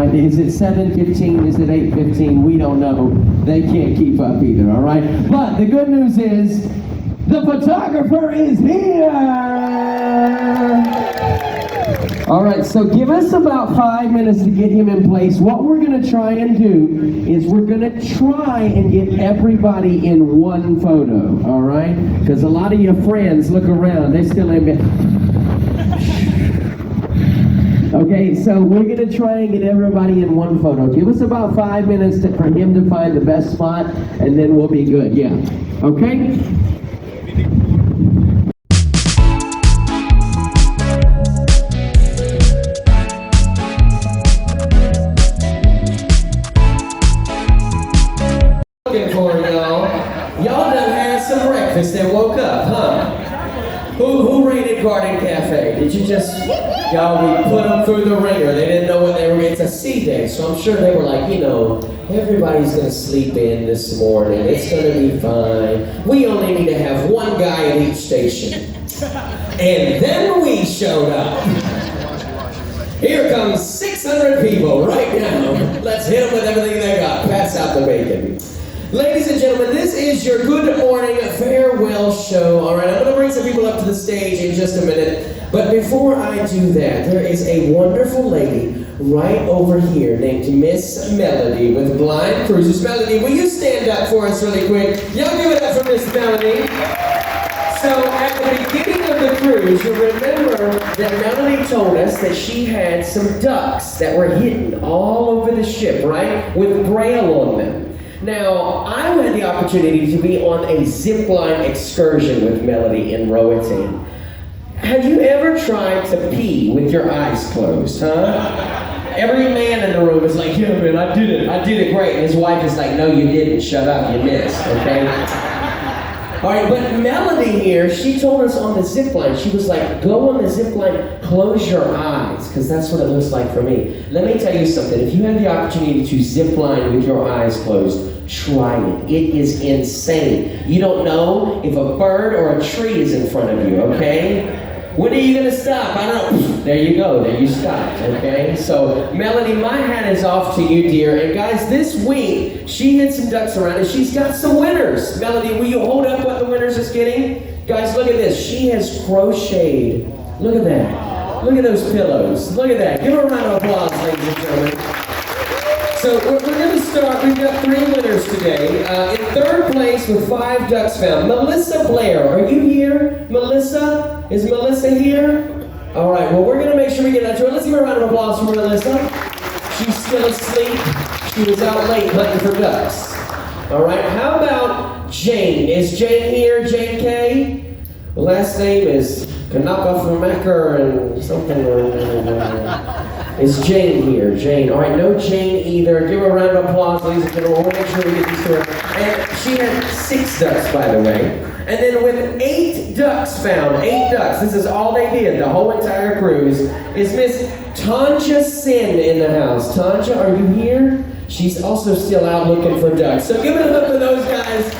right? Is it 7:15? Is it 8:15? We don't know. They can't keep up either, all right? But the good news is the photographer is here! All right, so give us about 5 minutes to get him in place. What we're going to try and do is we're going to try and get everybody in one photo, all right? Because a lot of your friends look around. They still ain't been... Okay, so we're going to try and get everybody in one photo. Give us about 5 minutes for him to find the best spot, and then we'll be good, yeah. Okay? Looking for y'all. Y'all done had some breakfast and woke up, huh? Who raided Garden Cafe? Did you just... Y'all, we put them through the ringer. They didn't know what they were. It's a sea day, so I'm sure they were like, you know, everybody's gonna sleep in this morning. It's gonna be fine. We only need to have one guy at each station. And then we showed up. Here comes 600 people right now. Let's hit them with everything they got. Pass out the bacon. Ladies and gentlemen, this is your Good Morning Farewell Show. All right, I'm gonna bring some people up to the stage in just a minute. But before I do that, there is a wonderful lady right over here named Miss Melody with Blind Cruises. Melody, will you stand up for us really quick? Y'all give it up for Miss Melody. So at the beginning of the cruise, you remember that Melody told us that she had some ducks that were hidden all over the ship, right? With braille on them. Now, I had the opportunity to be on a zipline excursion with Melody in Roatan. Have you ever tried to pee with your eyes closed, huh? Every man in the room is like, yeah, man, I did it great. And his wife is like, no, you didn't, shut up, you missed, okay? All right, but Melody here, she told us on the zip line, she was like, go on the zip line, close your eyes, because that's what it looks like for me. Let me tell you something, if you had the opportunity to zip line with your eyes closed, try it. It is insane. You don't know if a bird or a tree is in front of you, okay? When are you going to stop? I don't... There you go. There you stopped, okay? So, Melody, my hat is off to you, dear. And guys, this week, she hit some ducks around and she's got some winners. Melody, will you hold up what the winners is getting? Guys, look at this. She has crocheted. Look at that. Look at those pillows. Look at that. Give her a round of applause, ladies and gentlemen. So we're going to start. We've got 3 winners today. In third place with 5 ducks found, Melissa Blair. Are you here, Melissa? Is Melissa here? All right. Well, we're going to make sure we get that to her. Let's give her a round of applause for Melissa. She's still asleep. She was out late hunting for ducks. All right. How about Jane? Is Jane here? Jane K. The last name is Kanaka from Mecker and something. Is Jane here? Jane. All right, no Jane either. Give her a round of applause, ladies and gentlemen. We'll make sure we get these to her. And she had 6 ducks, by the way. And then with 8 ducks found, 8 ducks, this is all they did, the whole entire cruise, is Miss Tanja Sin in the house. Tanja, are you here? She's also still out looking for ducks. So give it up for those guys.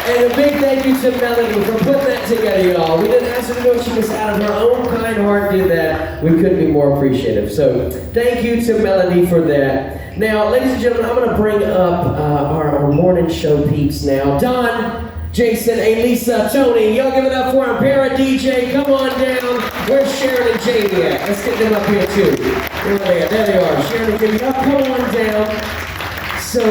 And a big thank you to Melody for putting that together, y'all. We didn't ask her to do it. She just out of her own kind heart did that. We couldn't be more appreciative. So thank you to Melody for that. Now, ladies and gentlemen, I'm going to bring up our morning show peeps now. Don, Jason, Elisa, Tony, y'all give it up for our Para DJ. Come on down. Where's Sharon and Jamie at? Let's get them up here too. There they are. Sharon and Jamie, y'all come on down. So,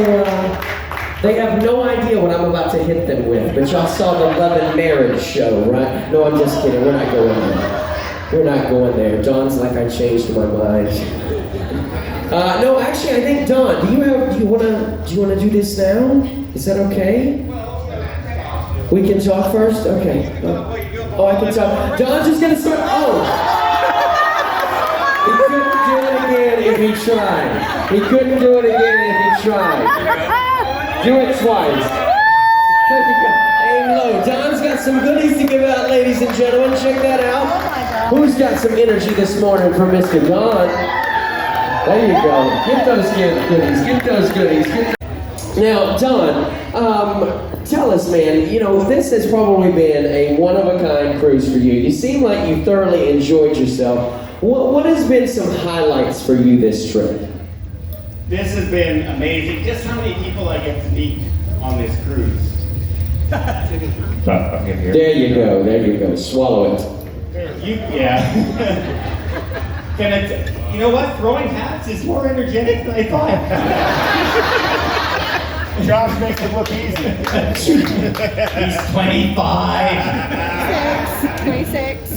they have no idea what I'm about to hit them with, but y'all saw the Love and Marriage show, right? No, I'm just kidding. We're not going there. We're not going there. Dawn's like, I changed my mind. No, actually, I think Dawn, do you want to do this now? Is that okay? We can talk first? Okay. Oh, I can talk. Dawn's just gonna start. Oh. He couldn't do it again if he tried. He couldn't do it again if he tried. Do it twice. Aim low. Don's got some goodies to give out, ladies and gentlemen. Check that out. Oh, who's got some energy this morning for Mr. Don? There you go. Get those goodies. Get those goodies. Now, Don, tell us, man, you know, this has probably been a one-of-a-kind cruise for you. You seem like you thoroughly enjoyed yourself. What has been some highlights for you this trip? This has been amazing. Just how many people I get to meet on this cruise. There you go, there you go. Swallow it. Yeah. You know what? Throwing hats is more energetic than I thought. Josh makes it look easy. He's 25. 26.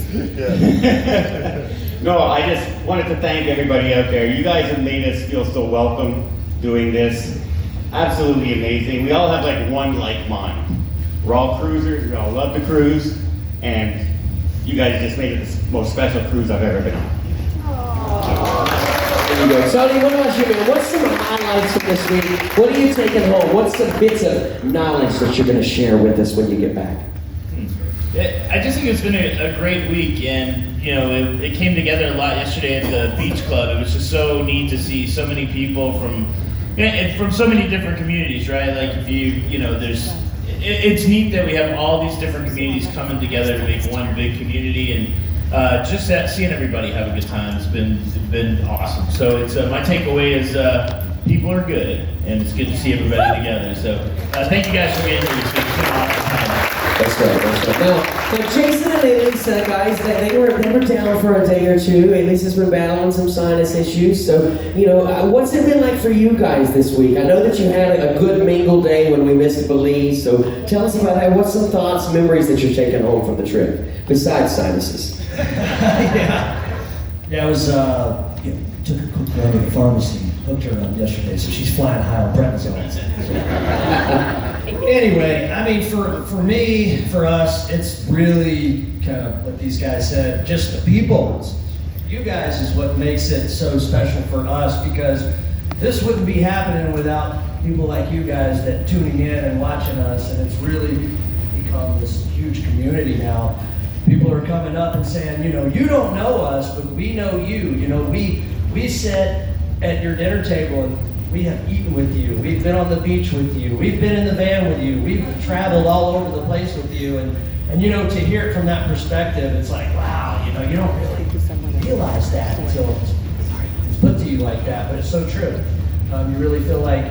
No, I just wanted to thank everybody out there. You guys have made us feel so welcome doing this. Absolutely amazing. We all have like one like mind. We're all cruisers, we all love to cruise, and you guys just made it the most special cruise I've ever been on. There you go. Tony, what about you, man? What's some highlights of this week? What are you taking home? What's some bits of knowledge that you're going to share with us when you get back? I just think it's been a great week, and you know, it came together a lot yesterday at the beach club. It was just so neat to see so many people from so many different communities, right? Like if it's neat that we have all these different communities coming together to make one big community, and just seeing everybody have a good time has been awesome. So it's my takeaway is people are good, and it's good to see everybody together. So thank you guys for being here this week. It's been an awesome time. That's right, that's right. Now Jason and Elisa, guys, they were down for a day or two. Elisa's been battling some sinus issues. So, you know, what's it been like for you guys this week? I know that you had a good mingle day when we missed Belize. So tell us about that. What's some thoughts, memories that you're taking home from the trip, besides sinuses? Yeah, I was, took a quick run to the pharmacy, hooked her up yesterday, so she's flying high on prednisone. Anyway, I mean, for me, for us, it's really kind of what these guys said, just the people. You guys is what makes it so special for us, because this wouldn't be happening without people like you guys that tuning in and watching us, and it's really become this huge community now. People are coming up and saying, you know, you don't know us, but we know you. You know, we sit at your dinner table and we have eaten with you. We've been on the beach with you. We've been in the van with you. We've traveled all over the place with you. And you know, to hear it from that perspective, it's like, wow, you know, you don't really realize that until it's put to you like that, but it's so true. You really feel like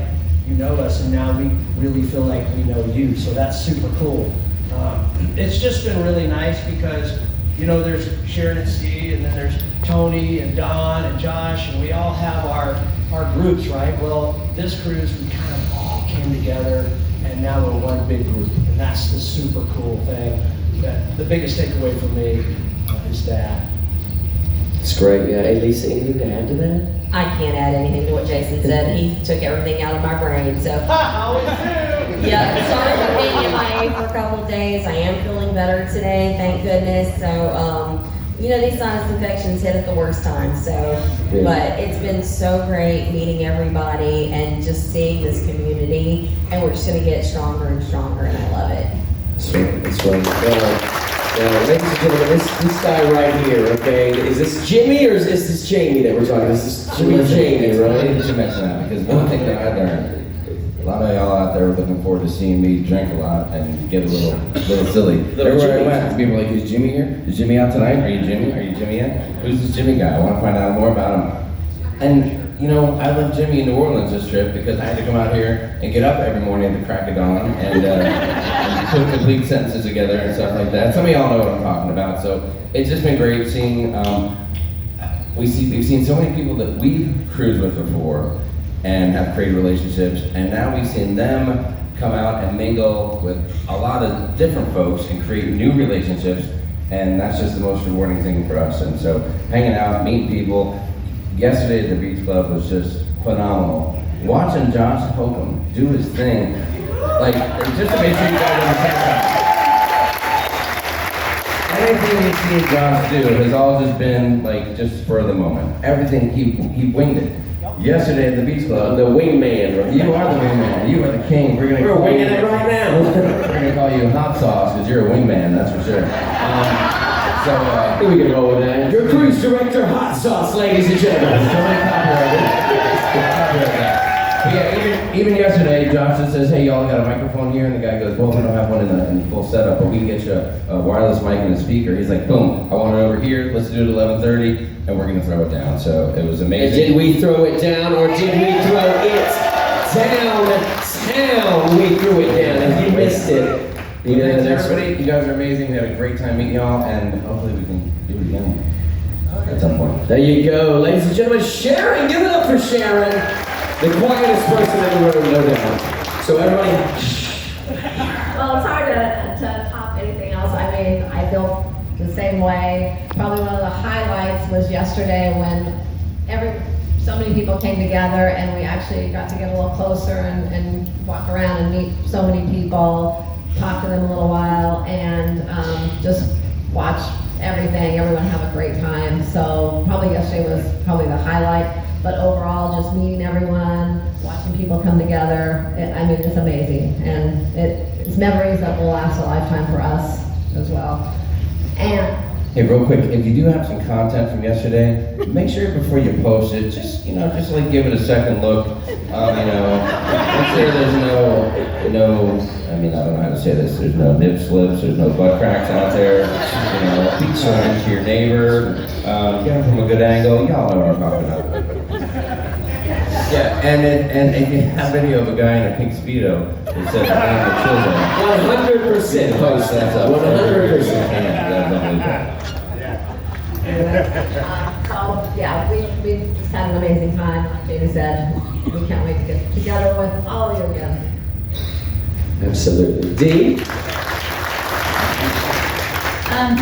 you know us, and now we really feel like we know you, so that's super cool. It's just been really nice because, you know, there's Sharon and Steve, and then there's Tony and Don and Josh, and we all have our groups, right? Well, this cruise, we kind of all came together, and now we're one big group, and that's the super cool thing. That the biggest takeaway for me is that. It's great, yeah. Hey, Lisa, anything to add to that? I can't add anything to what Jason said. He took everything out of my brain, so. Yeah, sorry for being MIA for a couple of days. I am feeling better today, thank goodness. So, you know, these sinus infections hit at the worst time, so. Yeah. But it's been so great meeting everybody and just seeing this community, and we're just gonna get stronger and stronger, and I love it. That's right, that's right. Ladies and gentlemen, this guy right here, okay, is this Jimmy or is this Jamie that we're talking? This is Jimmy or Jamie, right? I need to mention that because one thing that I learned, a lot of y'all out there are looking forward to seeing me drink a lot and get a little silly. Everywhere I went, people were like, is Jimmy here? Is Jimmy out tonight? Are you Jimmy? Are you Jimmy yet? Who's this Jimmy guy? I want to find out more about him. And you know, I left Jimmy in New Orleans this trip because I had to come out here and get up every morning at the crack of dawn and put complete sentences together and stuff like that. Some of y'all know what I'm talking about. So it's just been great seeing, we've seen so many people that we've cruised with before and have created relationships, and now we've seen them come out and mingle with a lot of different folks and create new relationships, and that's just the most rewarding thing for us. And so hanging out, meeting people. Yesterday at the beach club was just phenomenal. Watching Josh Holcomb do his thing, like, just to make sure you guys understand that. Anything you see Josh do has all just been like just for the moment. Everything he winged it. Yesterday at the beach club, the wingman. Right? You are the wingman. You are the king. We're winging it right now. We're gonna call you Hot Sauce because you're a wingman. That's for sure. So we can roll with that. Your cruise director, Hot Sauce, ladies and gentlemen. But yeah, even yesterday, Josh just says, "Hey, y'all got a microphone here?" And the guy goes, "Well, we don't have one in the full setup, but we can get you a wireless mic and a speaker." He's like, "Boom! I want it over here. Let's do it at 11:30, and we're gonna throw it down." So it was amazing. And did we throw it down, or did we throw we threw it down. If you missed it, you know, Thanks, the next everybody. one. You guys are amazing. We had a great time meeting y'all, and hopefully we can do it again at some point. There you go, ladies and gentlemen. Sharon, give it up for Sharon, the quietest person in the room, no doubt. So everybody. Well, it's hard to top anything else. I mean, I feel the same way. Probably one of the highlights was yesterday when so many people came together and we actually got to get a little closer and walk around and meet so many people, talk to them a little while, and just watch everyone have a great time. So probably yesterday was probably the highlight, but overall just meeting everyone, watching people come together, I mean, it's amazing. And it's memories that will last a lifetime for us as well. And Hey, real quick, if you do have some content from yesterday, make sure before you post it, just like give it a second look. Make sure there's no, I mean, I don't know how to say this. There's no nip slips, there's no butt cracks out there. Be kind to your neighbor. Get them from a good angle. Y'all know what I'm talking about. Yeah, and if you have video of a guy in a pink Speedo that says, "I am the children," 100% post that up. 100%. So yeah, we just had an amazing time. Like Jamie said, we can't wait to get together with all of you again. Absolutely. Dee?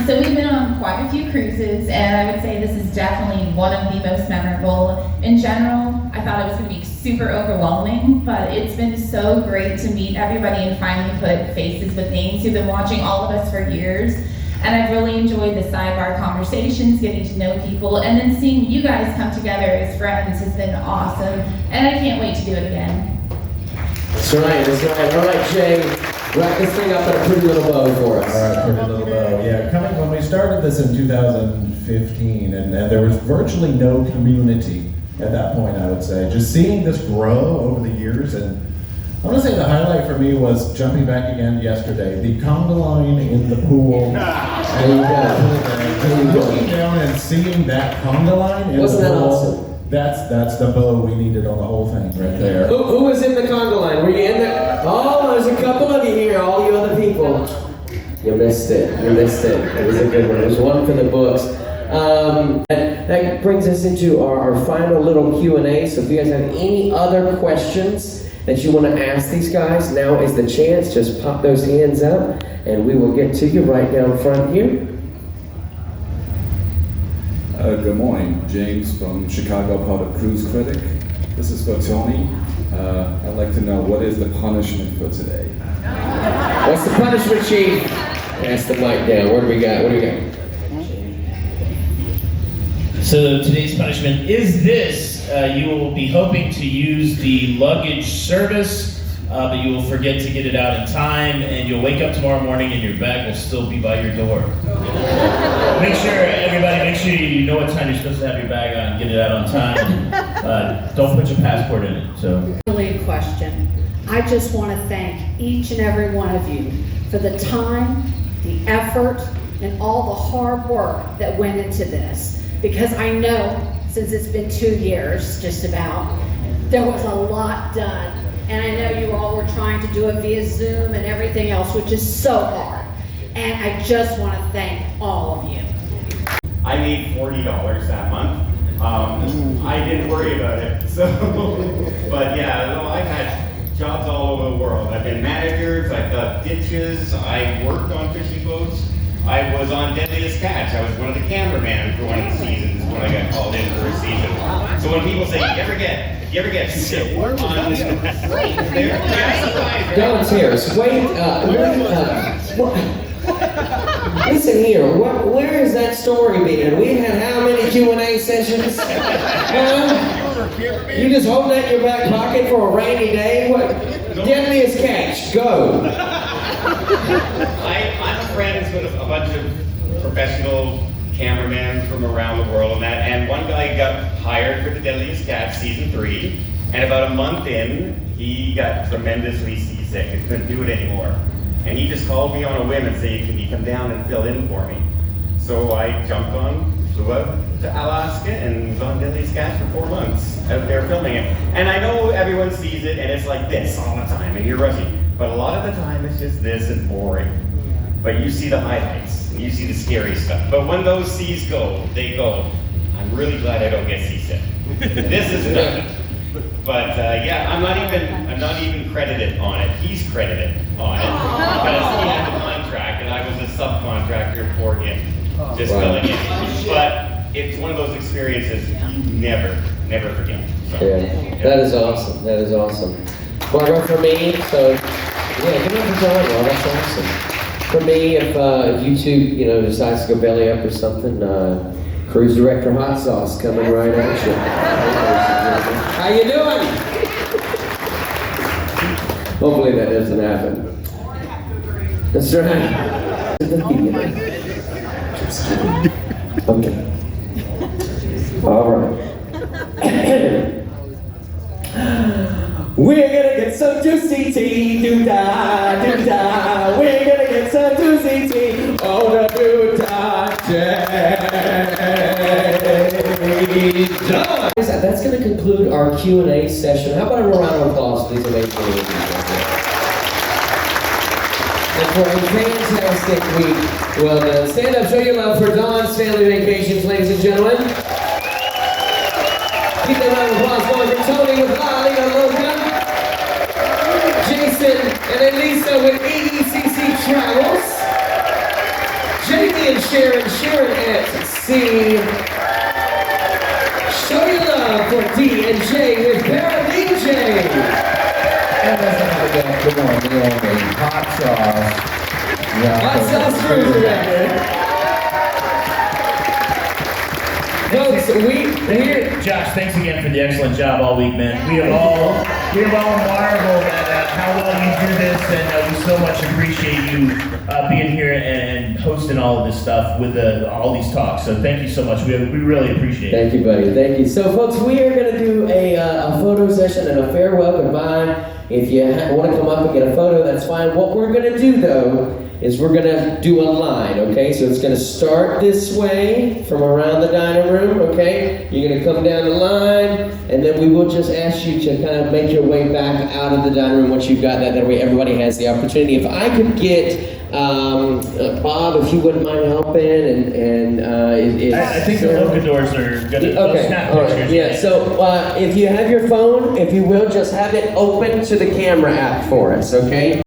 So we've been on quite a few cruises, and I would say this is definitely one of the most memorable. In general, I thought it was going to be super overwhelming, but it's been so great to meet everybody and finally put faces with names who've been watching all of us for years. And I've really enjoyed the sidebar conversations, getting to know people, and then seeing you guys come together as friends has been awesome, and I can't wait to do it again. That's right. All right, Jay, wrap this thing up in a pretty little bow for us. All right, pretty little bow. Yeah, when we started this in 2015, and there was virtually no community at that point, I would say. Just seeing this grow over the years, and I want to say the highlight for me was jumping back again yesterday, the conga line in the pool. Looking down and seeing that conga line in Wasn't the that pool. awesome? That's the bow we needed on the whole thing right there. Who was in the conga line? Were you in there? Oh, there's a couple of you here, all you other people. You missed it. It was a good one. It was one for the books. And that brings us into our final little Q&A. So if you guys have any other questions that you want to ask these guys, now is the chance. Just pop those hands up and we will get to you right down front here. Good morning, James from Chicago, part of Cruise Critic. This is for Tony. I'd like to know, what is the punishment for today? What's the punishment, Chief? Pass the mic down. What do we got? So today's punishment is this. You will be hoping to use the luggage service, but you will forget to get it out in time, and you'll wake up tomorrow morning and your bag will still be by your door. Make sure you know what time you're supposed to have your bag on, get it out on time, and don't put your passport in it. So. Really a question. I just want to thank each and every one of you for the time, the effort, and all the hard work that went into this. Because I know, since it's been 2 years, just about, there was a lot done. And I know you all were trying to do it via Zoom and everything else, which is so hard. And I just want to thank all of you. I made $40 that month. I didn't worry about it. But yeah, no, I've had jobs all over the world. I've been managers, I've dug ditches, I worked on fishing boats. I was on Deadliest Catch. I was one of the cameramen for one of the seasons when I got called in for a season. So when people say, you ever get sick on Don's here. Listen here, where is that story being? We had how many Q&A sessions? You just hold that in your back pocket for a rainy day? What? Deadliest Catch, go. I'm friends with a bunch of professional cameramen from around the world and one guy got hired for the Deadliest Catch season 3, and about a month in, he got tremendously seasick and couldn't do it anymore. And he just called me on a whim and said, can you come down and fill in for me? So I flew out to Alaska and was on Deadliest Catch for 4 months out there filming it. And I know everyone everyone sees it and it's like this all the time and you're rushing. But a lot of the time it's just this and boring. But you see the highlights and you see the scary stuff. But when those C's go, they go. I'm really glad I don't get seasick. This is nothing. But yeah, I'm not even credited on it. He's credited on it because he had the contract and I was a subcontractor for him, just filling in. But it's one of those experiences you never forget. So, Yeah, that is awesome. That is awesome. Margot, for me, so yeah, give it up for John. Well, that's awesome. For me, if YouTube, decides to go belly up or something, Cruise Director Hot Sauce coming right at you. How you doing? Hopefully that doesn't happen. That's right. Just kidding. Okay. All right. We're gonna get some juicy tea, do-da, do-da. We're gonna get some juicy tea on the do-da Done. That's gonna conclude our Q&A session. How about a round of applause, please? And for a fantastic week, well done. Stand up, show your love for Dawn's Family Vacations, ladies and gentlemen. Keep that round of applause going for Tony with Lolly and Logan, Jason and Elisa with EECC Travels, Jamie and Sharon at C. Show your love for D and J with Para DJ. And let's not forget the one, the only hot sauce. Hot sauce Cruise Director. Folks, we're Josh, thanks again for the excellent job all week, man. We have all marveled at how well you do this, and we so much appreciate you being here and hosting all of this stuff with all these talks. So thank you so much. We really appreciate it. Thank you, buddy. Thank you. So, folks, we are going to do a photo session and a farewell goodbye. If you want to come up and get a photo, that's fine. What we're going to do, though, is we're going to do a line, okay? So it's going to start this way from around the dining room, okay? You're going to come down the line, and then we will just ask you to kind of make your way back out of the dining room once you've got that. That way everybody has the opportunity. If I could get Bob, if you wouldn't mind helping, I think the locadors are going to snap pictures. Yeah, so if you have your phone, if you will, just have it open to the camera app for us, okay?